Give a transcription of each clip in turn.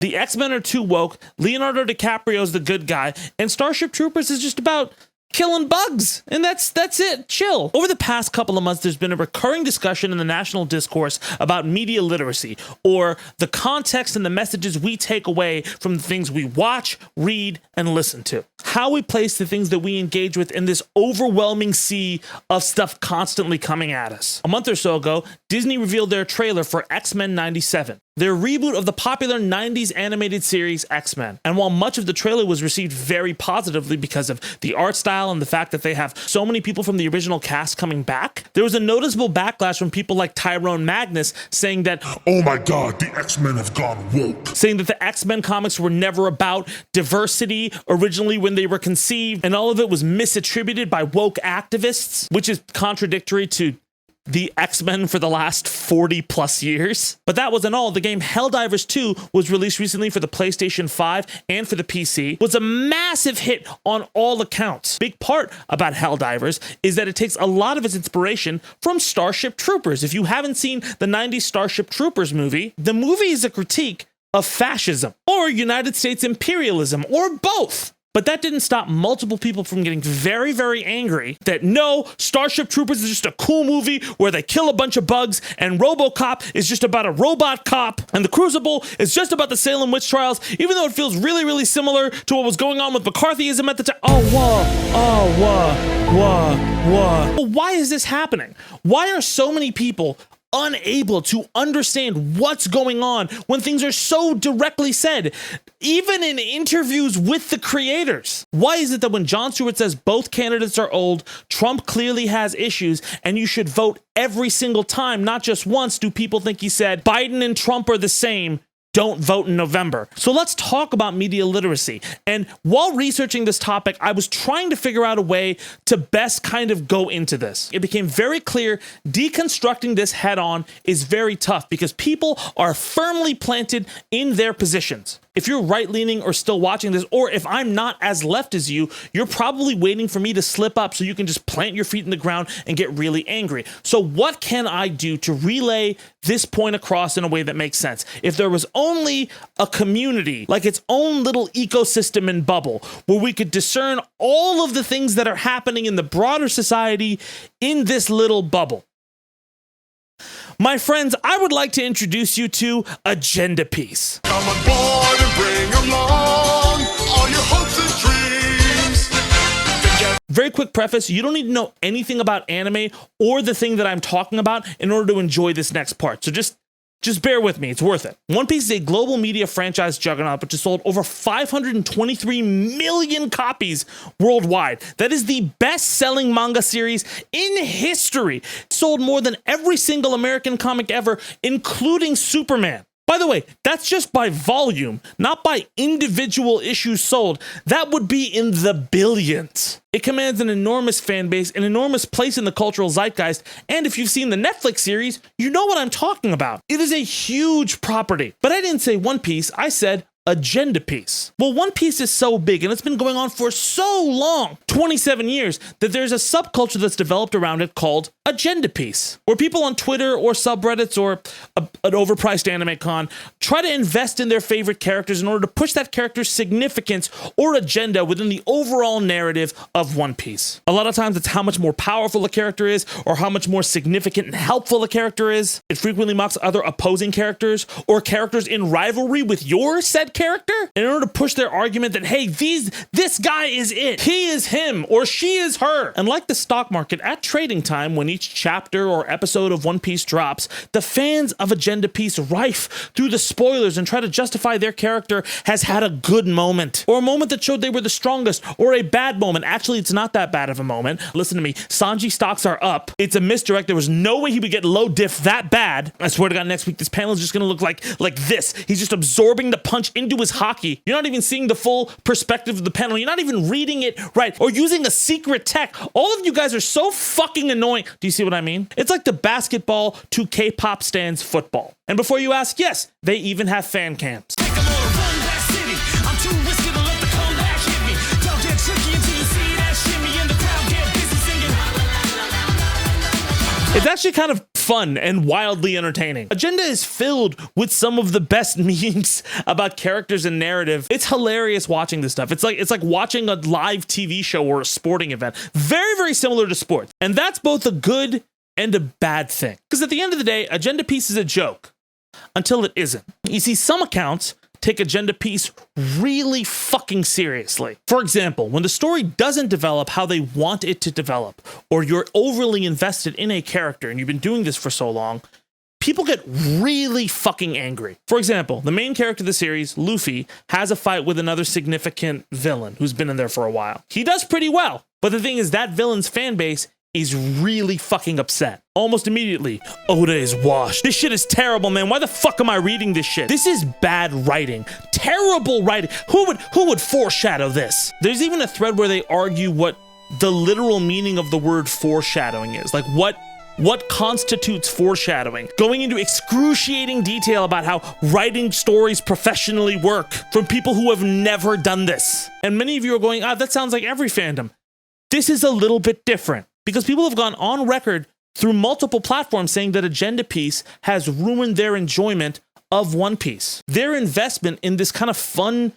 The X-Men are too woke, Leonardo Dicaprio is the good guy, and Starship Troopers is just about killing bugs, and that's it. Chill. Over the past couple of months, there's been a recurring discussion in the national discourse about media literacy, or the context and the messages we take away from the things we watch, read, and listen to. How we place the things that we engage with in this overwhelming sea of stuff constantly coming at us. A month or so ago, Disney revealed their trailer for X-Men 97, their reboot of the popular 90s animated series X-Men. And while much of the trailer was received very positively because of the art style and the fact that they have so many people from the original cast coming back, there was a noticeable backlash from people like Tyrone Magnus saying that, "Oh my God, the X-Men have gone woke." Saying that the X-Men comics were never about diversity originally when they were conceived, and all of it was misattributed by woke activists, which is contradictory to the X-Men for the last 40 plus years. But that wasn't all. The game Helldivers 2 was released recently for the PlayStation 5 and for the PC, was a massive hit on all accounts. Big part about Helldivers is that it takes a lot of its inspiration from Starship Troopers. If you haven't seen the 90s Starship Troopers movie, the movie is a critique of fascism or United States imperialism or both. But that didn't stop multiple people from getting very, very angry that no, Starship Troopers is just a cool movie where they kill a bunch of bugs, and RoboCop is just about a robot cop, and The Crucible is just about the Salem witch trials, even though it feels really, really similar to what was going on with McCarthyism at the time. Well, why is this happening? Why are so many people unable to understand what's going on when things are so directly said, even in interviews with the creators? Why is it that when Jon Stewart says both candidates are old, Trump clearly has issues, and you should vote every single time, not just once, do people think he said Biden and Trump are the same? Don't vote in November. So let's talk about media literacy. And while researching this topic, I was trying to figure out a way to best kind of go into this. It became very clear deconstructing this head on is very tough because people are firmly planted in their positions. If you're right-leaning or still watching this, or if I'm not as left as you, you're probably waiting for me to slip up so you can just plant your feet in the ground and get really angry. So what can I do to relay this point across in a way that makes sense? If there was only a community, like its own little ecosystem and bubble, where we could discern all of the things that are happening in the broader society in this little bubble. My friends, I would like to introduce you to Agenda Piece. Come on board and bring along all your hopes and dreams. Very quick preface, you don't need to know anything about anime or the thing that I'm talking about in order to enjoy this next part. So just bear with me, it's worth it. One Piece is a global media franchise juggernaut which has sold over 523 million copies worldwide. That is the best-selling manga series in history. It sold more than every single American comic ever, including Superman. By the way, that's just by volume, not by individual issues sold. That would be in the billions. It commands an enormous fan base, an enormous place in the cultural zeitgeist, and if you've seen the Netflix series, you know what I'm talking about. It is a huge property. But I didn't say One Piece, I said Agenda Piece. Well, One Piece is so big and it's been going on for so long, 27 years, that there's a subculture that's developed around it called Agenda Piece, where people on Twitter or subreddits or an overpriced anime con try to invest in their favorite characters in order to push that character's significance or agenda within the overall narrative of One Piece. A lot of times it's how much more powerful a character is or how much more significant and helpful a character is. It frequently mocks other opposing characters or characters in rivalry with your said character in order to push their argument that, hey, this guy is it. He is him or she is her. And like the stock market, at trading time, when each chapter or episode of One Piece drops, the fans of Agenda Piece rife through the spoilers and try to justify their character has had a good moment, or a moment that showed they were the strongest, or a bad moment. Actually, it's not that bad of a moment. Listen to me, Sanji stocks are up. It's a misdirect. There was no way he would get low diff that bad. I swear to God, next week this panel is just gonna look like this. He's just absorbing the punch into his hockey. You're not even seeing the full perspective of the panel. You're not even reading it right or using a secret tech. All of you guys are so fucking annoying. Do you see what I mean? It's like the basketball to K-pop stands football. And before you ask, yes, they even have fan camps. It's actually kind of fun and wildly entertaining. Agenda is filled with some of the best memes about characters and narrative. It's hilarious watching this stuff. It's like watching a live TV show or a sporting event. Very, very similar to sports. And that's both a good and a bad thing. Because at the end of the day, Agenda Piece is a joke until it isn't. You see, some accounts take Agenda Piece really fucking seriously. For example, when the story doesn't develop how they want it to develop, or you're overly invested in a character and you've been doing this for so long, people get really fucking angry. For example, the main character of the series, Luffy, has a fight with another significant villain who's been in there for a while. He does pretty well, but the thing is that villain's fan base is really fucking upset. Almost immediately, Oda is washed. This shit is terrible, man. Why the fuck am I reading this shit? This is bad writing. Terrible writing. Who would foreshadow this? There's even a thread where they argue what the literal meaning of the word foreshadowing is. Like what constitutes foreshadowing? Going into excruciating detail about how writing stories professionally work from people who have never done this. And many of you are going, that sounds like every fandom. This is a little bit different. Because people have gone on record through multiple platforms saying that Agenda Piece has ruined their enjoyment of One Piece. Their investment in this kind of fun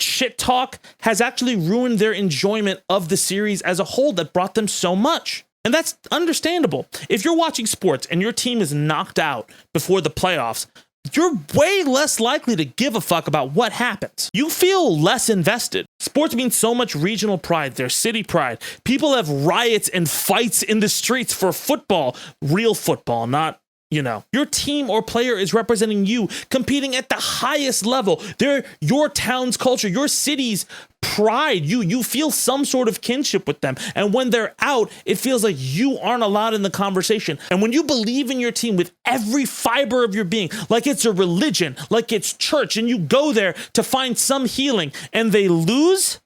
shit talk has actually ruined their enjoyment of the series as a whole that brought them so much. And that's understandable. If you're watching sports and your team is knocked out before the playoffs, you're way less likely to give a fuck about what happens. You feel less invested. Sports means so much regional pride, their city pride. People have riots and fights in the streets for football, real football, not, your team or player is representing you, competing at the highest level. They're your town's culture, your city's pride. You feel some sort of kinship with them. And when they're out, it feels like you aren't allowed in the conversation. And when you believe in your team with every fiber of your being, like it's a religion, like it's church, and you go there to find some healing, and they lose,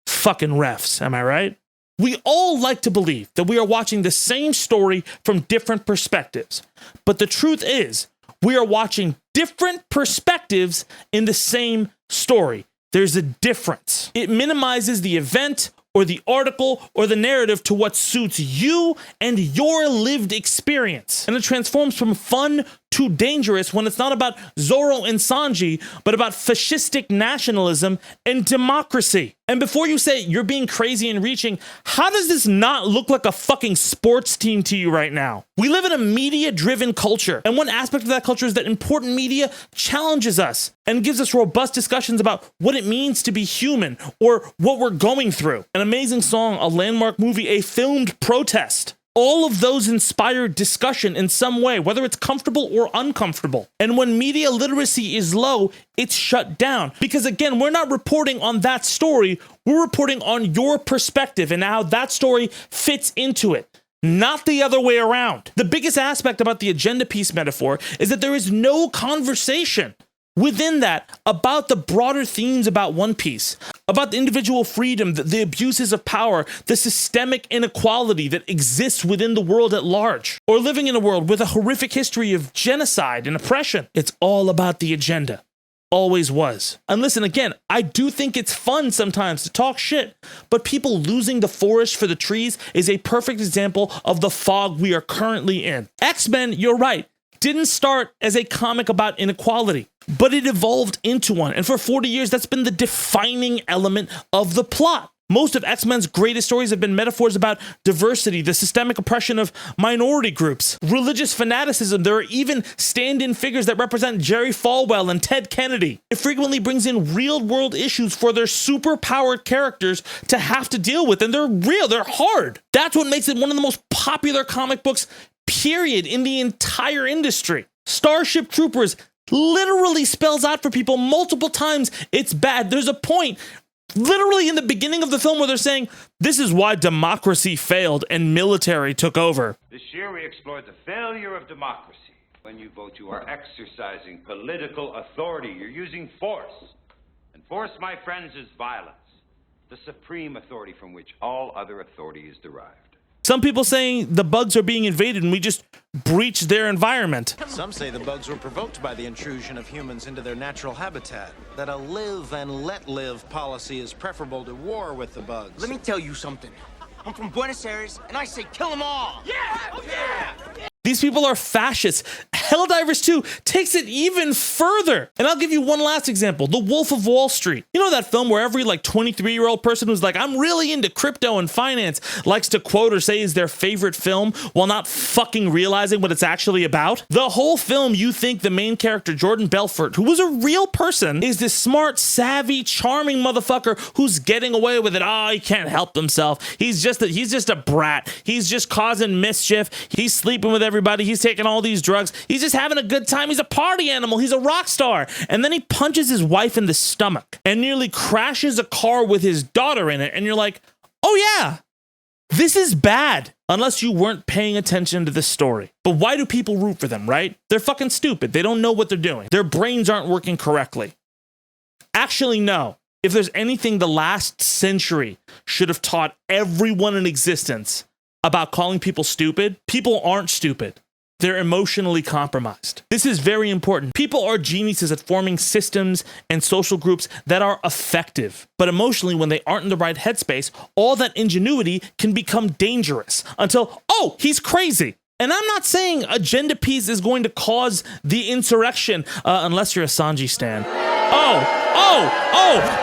fucking refs, am I right? We all like to believe that we are watching the same story from different perspectives. But the truth is, we are watching different perspectives in the same story. There's a difference. It minimizes the event or the article or the narrative to what suits you and your lived experience. And it transforms from fun to dangerous when it's not about Zoro and Sanji, but about fascistic nationalism and democracy. And before you say you're being crazy and reaching, how does this not look like a fucking sports team to you right now? We live in a media-driven culture, and one aspect of that culture is that important media challenges us and gives us robust discussions about what it means to be human or what we're going through. An amazing song, a landmark movie, a filmed protest. All of those inspire discussion in some way, whether it's comfortable or uncomfortable. And when media literacy is low, it's shut down. Because again, we're not reporting on that story, we're reporting on your perspective and how that story fits into it, not the other way around. The biggest aspect about the Agenda Piece metaphor is that there is no conversation within that about the broader themes about One Piece, about the individual freedom, the abuses of power, the systemic inequality that exists within the world at large, or living in a world with a horrific history of genocide and oppression. It's all about the agenda. Always was. And listen, again, I do think it's fun sometimes to talk shit, but people losing the forest for the trees is a perfect example of the fog we are currently in. X-Men, you're right, didn't start as a comic about inequality, but it evolved into one. And for 40 years, that's been the defining element of the plot. Most of X-Men's greatest stories have been metaphors about diversity, the systemic oppression of minority groups, religious fanaticism. There are even stand-in figures that represent Jerry Falwell and Ted Kennedy. It frequently brings in real-world issues for their super-powered characters to have to deal with, and they're real, they're hard. That's what makes it one of the most popular comic books, period, in the entire industry. Starship Troopers literally spells out for people multiple times it's bad. There's a point literally in the beginning of the film where they're saying, this is why democracy failed and military took over. This year we explored the failure of democracy. When you vote, you are exercising political authority. You're using force. And force, my friends, is violence, the supreme authority from which all other authority is derived. Some people saying the bugs are being invaded and we just breached their environment. Some say the bugs were provoked by the intrusion of humans into their natural habitat, that a live and let live policy is preferable to war with the bugs. Let me tell you something. I'm from Buenos Aires, and I say kill them all. Yeah! Yeah! These people are fascists. Helldivers 2 takes it even further. And I'll give you one last example. The Wolf of Wall Street. You know that film where every like 23-year-old person who's like, I'm really into crypto and finance, likes to quote or say is their favorite film while not fucking realizing what it's actually about? The whole film, you think the main character, Jordan Belfort, who was a real person, is this smart, savvy, charming motherfucker who's getting away with it. Oh, he can't help himself. He's just a brat. He's just causing mischief. He's sleeping with everybody. He's taking all these drugs. He's just having a good time. He's a party animal. He's a rock star. And then he punches his wife in the stomach and nearly crashes a car with his daughter in it. And you're like, oh yeah, this is bad. Unless you weren't paying attention to the story. But why do people root for them, right? They're fucking stupid. They don't know what they're doing. Their brains aren't working correctly. Actually, no. If there's anything the last century should have taught everyone in existence about calling people stupid, people aren't stupid. They're emotionally compromised. This is very important. People are geniuses at forming systems and social groups that are effective. But emotionally, when they aren't in the right headspace, all that ingenuity can become dangerous until, oh, he's crazy. And I'm not saying agenda piece is going to cause the insurrection, unless you're a Sanji stan.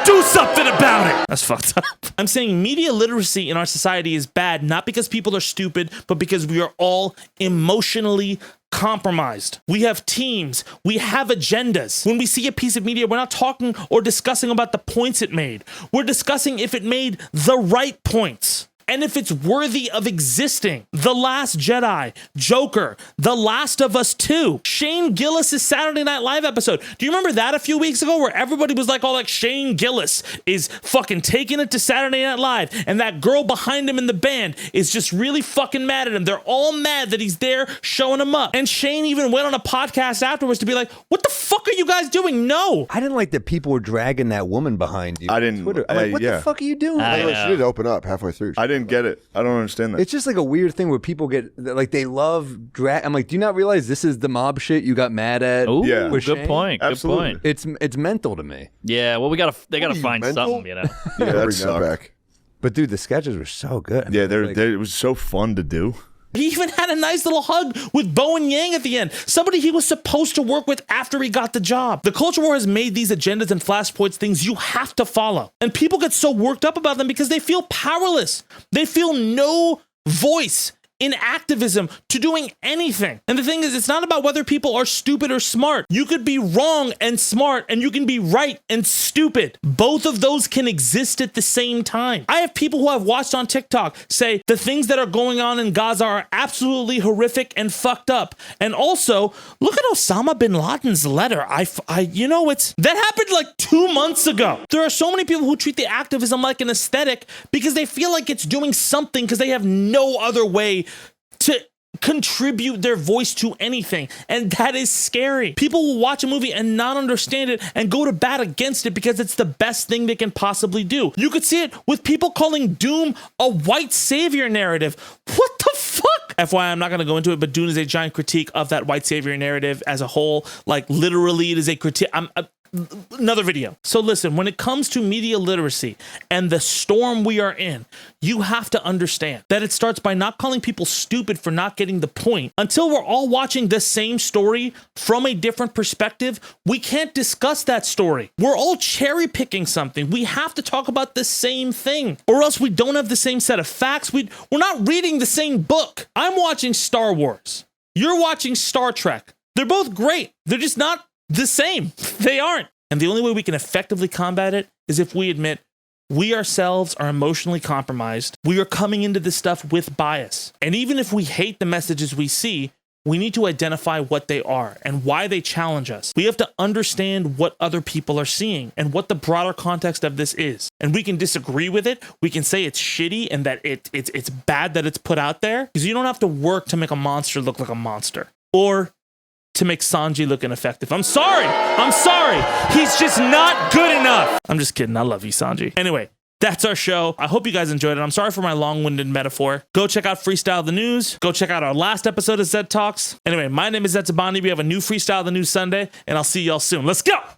Do something about it. That's fucked up. I'm saying media literacy in our society is bad, not because people are stupid, but because we are all emotionally compromised. We have teams. We have agendas. When we see a piece of media, we're not talking or discussing about the points it made. We're discussing if it made the right points. And if it's worthy of existing. The Last Jedi, Joker, The Last of Us 2, Shane Gillis' Saturday Night Live episode. Do you remember that a few weeks ago where everybody was like, all like, Shane Gillis is fucking taking it to Saturday Night Live, and that girl behind him in the band is just really fucking mad at him. They're all mad that he's there showing him up. And Shane even went on a podcast afterwards to be like, what the fuck are you guys doing? No. I didn't like that people were dragging that woman behind you. I didn't. Twitter. I'm like, what the fuck are you doing? She did open up halfway through. I didn't get it. I don't understand that. It's just like a weird thing where people get like they love drag. I'm like, do you not realize this is the mob shit you got mad at? Oh, yeah. Good point. Absolutely. Good point. It's mental to me. Yeah, well, they gotta find mental? something, you know. Yeah, that Bring that sucked. back. But dude, the sketches were so good. I mean, It was so fun to do. He even had a nice little hug with Bowen Yang at the end. Somebody he was supposed to work with after he got the job. The culture war has made these agendas and flashpoints things you have to follow. And people get so worked up about them because they feel powerless. They feel no voice in activism to doing anything. And the thing is, it's not about whether people are stupid or smart. You could be wrong and smart, and you can be right and stupid. Both of those can exist at the same time. I have people who I've watched on TikTok say the things that are going on in Gaza are absolutely horrific and fucked up. And also, look at Osama bin Laden's letter. That happened like 2 months ago. There are so many people who treat the activism like an aesthetic because they feel like it's doing something because they have no other way to contribute their voice to anything. And that is scary. People will watch a movie and not understand it and go to bat against it because it's the best thing they can possibly do. You could see it with people calling Doom a white savior narrative. What the fuck? FYI, I'm not going to go into it, but Dune is a giant critique of that white savior narrative as a whole. Like, literally, it is a critique. Another video. So listen, when it comes to media literacy and the storm we are in, you have to understand that it starts by not calling people stupid for not getting the point. Until we're all watching the same story from a different perspective, we can't discuss that story. We're all cherry picking something. We have to talk about the same thing, or else we don't have the same set of facts. We're not reading the same book. I'm watching Star Wars. You're watching Star Trek. They're both great. They're just not the same. They aren't. And the only way we can effectively combat it is if we admit we ourselves are emotionally compromised. We are coming into this stuff with bias. And even if we hate the messages we see, we need to identify what they are and why they challenge us. We have to understand what other people are seeing and what the broader context of this is. And we can disagree with it. We can say it's shitty and that it's bad that it's put out there, because you don't have to work to make a monster look like a monster. Or to make Sanji look ineffective. I'm sorry. He's just not good enough. I'm just kidding. I love you, Sanji. Anyway, that's our show. I hope you guys enjoyed it. I'm sorry for my long-winded metaphor. Go check out Freestyle the News. Go check out our last episode of Zed Talks. Anyway, my name is Tabani. We have a new Freestyle the News Sunday, and I'll see y'all soon. Let's go.